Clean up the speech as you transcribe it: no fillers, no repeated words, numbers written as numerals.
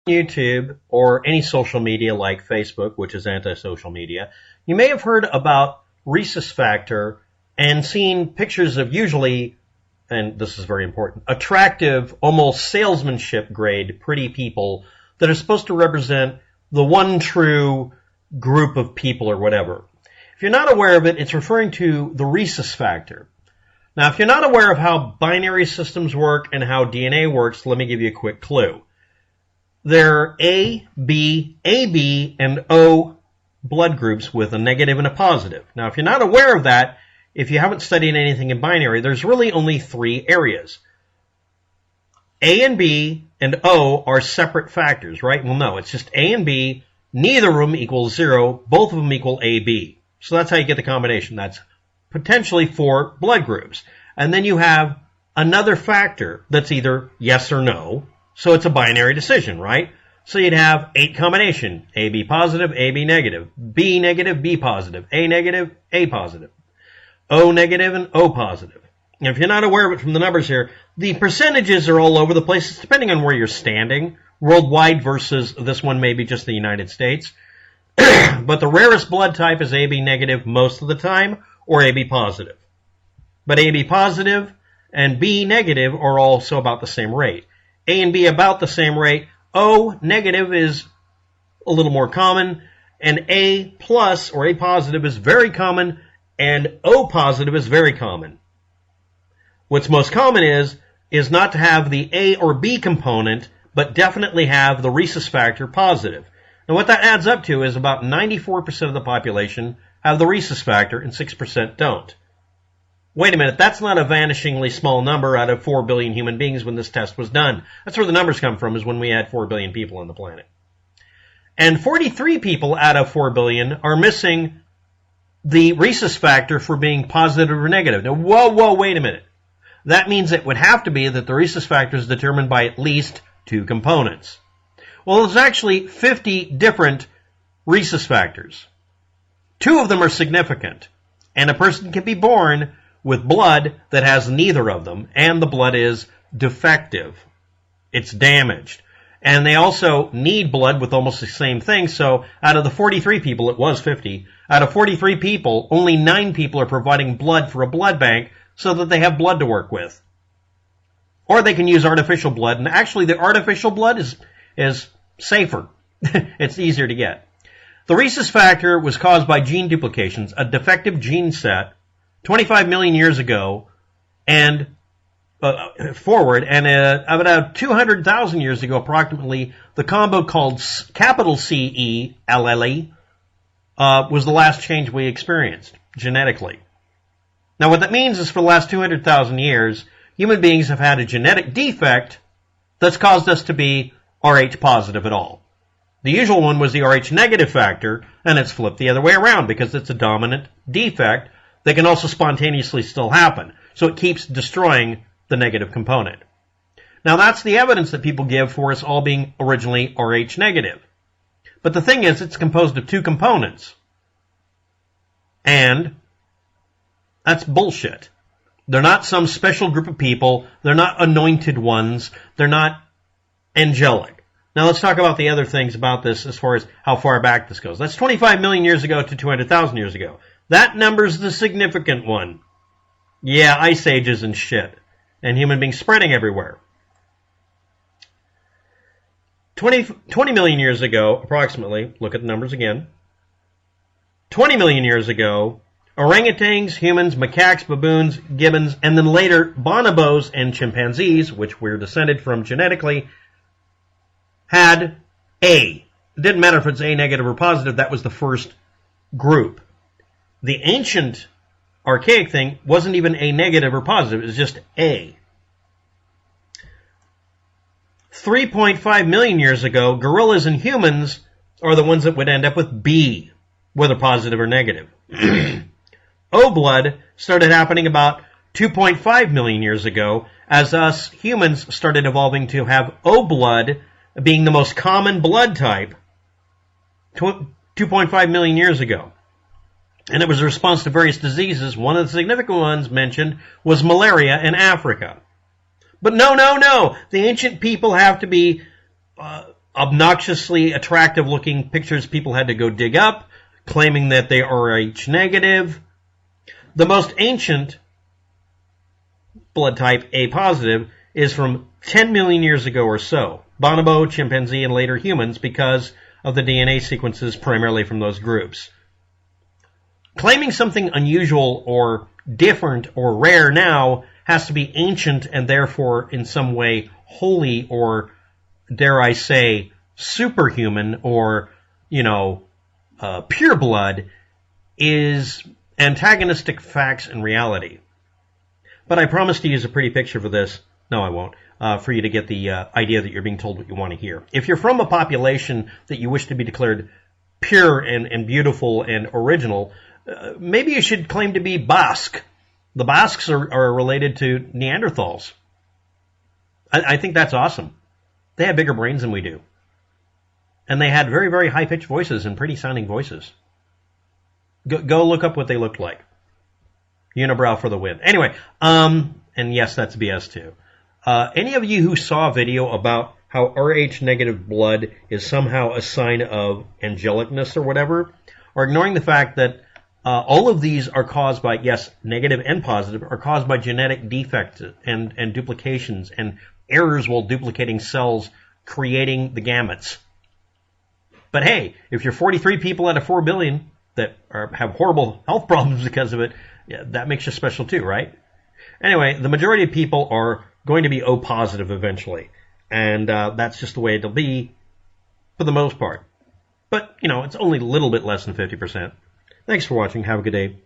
YouTube or any social media like Facebook, which is anti-social media, you may have heard about Rhesus factor and seen pictures of usually, and this is very important, attractive, almost salesmanship grade, pretty people that are supposed to represent the one true group of people or whatever. If you're not aware of it, it's referring to the Rhesus factor. Now, if you're not aware of how binary systems work and how DNA works, let me give you a quick clue. There are A, B, AB, and O blood groups with a negative and a positive. Now, if you're not aware of that, if you haven't studied anything in binary, there's really only three areas. A and B and O are separate factors, right? Well, no, it's just A and B. Neither of them equals 0. Both of them equal AB. So that's how you get the combination. That's potentially 4 blood groups. And then you have another factor that's either yes or no. So it's a binary decision, right? So you'd have 8 combination. AB positive, AB negative. B negative, B positive. A negative, A positive. O negative, and O positive. And if you're not aware of it from the numbers here, the percentages are all over the place. It's depending on where you're standing. Worldwide versus this one maybe just the United States. But the rarest blood type is AB negative most of the time, or AB positive. But AB positive and B negative are also about the same rate. A and B about the same rate. O negative is a little more common, and A plus or A positive is very common, and O positive is very common. What's most common is not to have the A or B component, but definitely have the Rhesus factor positive. Now what that adds up to is about 94% of the population have the Rhesus factor and 6% don't. Wait a minute, that's not a vanishingly small number out of 4 billion human beings when this test was done. That's where the numbers come from, is when we had 4 billion people on the planet. And 43 people out of 4 billion are missing the Rhesus factor for being positive or negative. Now, whoa, wait a minute. That means it would have to be that the Rhesus factor is determined by at least 2 components. Well, there's actually 50 different Rhesus factors. 2 of them are significant, and a person can be born with blood that has neither of them, and the blood is defective. It's damaged. And they also need blood with almost the same thing, so out of the 43 people, it was 50, out of 43 people, only 9 people are providing blood for a blood bank so that they have blood to work with. Or they can use artificial blood, and actually the artificial blood is safer. It's easier to get. The Rhesus factor was caused by gene duplications, a defective gene set, 25 million years ago, and forward, and about 200,000 years ago, approximately, the combo called capital CE allele was the last change we experienced genetically. Now, what that means is for the last 200,000 years, human beings have had a genetic defect that's caused us to be Rh positive at all. The usual one was the Rh negative factor, and it's flipped the other way around because it's a dominant defect that can also spontaneously still happen. So it keeps destroying the negative component. Now that's the evidence that people give for us all being originally Rh negative. But the thing is, it's composed of 2 components. And that's bullshit. They're not some special group of people. They're not anointed ones. They're not angelic. Now let's talk about the other things about this as far as how far back this goes. That's 25 million years ago to 200,000 years ago. That number's the significant one. Yeah, ice ages and shit. And human beings spreading everywhere. 20 million years ago, approximately, look at the numbers again. 20 million years ago, orangutans, humans, macaques, baboons, gibbons, and then later bonobos and chimpanzees, which we're descended from genetically, had A. It didn't matter if it's A negative or positive, that was the first group. The ancient archaic thing wasn't even A negative or positive, it was just A. 3.5 million years ago, gorillas and humans are the ones that would end up with B, whether positive or negative. O blood started happening about 2.5 million years ago, as us humans started evolving to have O blood being the most common blood type 2.5 million years ago. And it was a response to various diseases. One of the significant ones mentioned was malaria in Africa. But no. The ancient people have to be obnoxiously attractive looking pictures people had to go dig up, claiming that they are Rh negative. The most ancient blood type, A positive, is from 10 million years ago or so. Bonobo, chimpanzee, and later humans because of the DNA sequences primarily from those groups. Claiming something unusual or different or rare now has to be ancient and therefore in some way holy or, dare I say, superhuman or, pure blood is antagonistic facts and reality. But I promise to use a pretty picture for this. No, I won't. For you to get the idea that you're being told what you want to hear. If you're from a population that you wish to be declared pure and beautiful and original, maybe you should claim to be Basque. The Basques are related to Neanderthals. I think that's awesome. They have bigger brains than we do. And they had very, very high-pitched voices and pretty-sounding voices. Go look up what they looked like. Unibrow for the win. Anyway, and yes, that's BS too. Any of you who saw a video about how Rh negative blood is somehow a sign of angelicness or whatever, are ignoring the fact that all of these are caused by, yes, negative and positive, are caused by genetic defects and duplications and errors while duplicating cells, creating the gametes. But hey, if you're 43 people out of 4 billion that have horrible health problems because of it, yeah, that makes you special too, right? Anyway, the majority of people are going to be O positive eventually. And that's just the way it'll be for the most part. But, it's only a little bit less than 50%. Thanks for watching. Have a good day.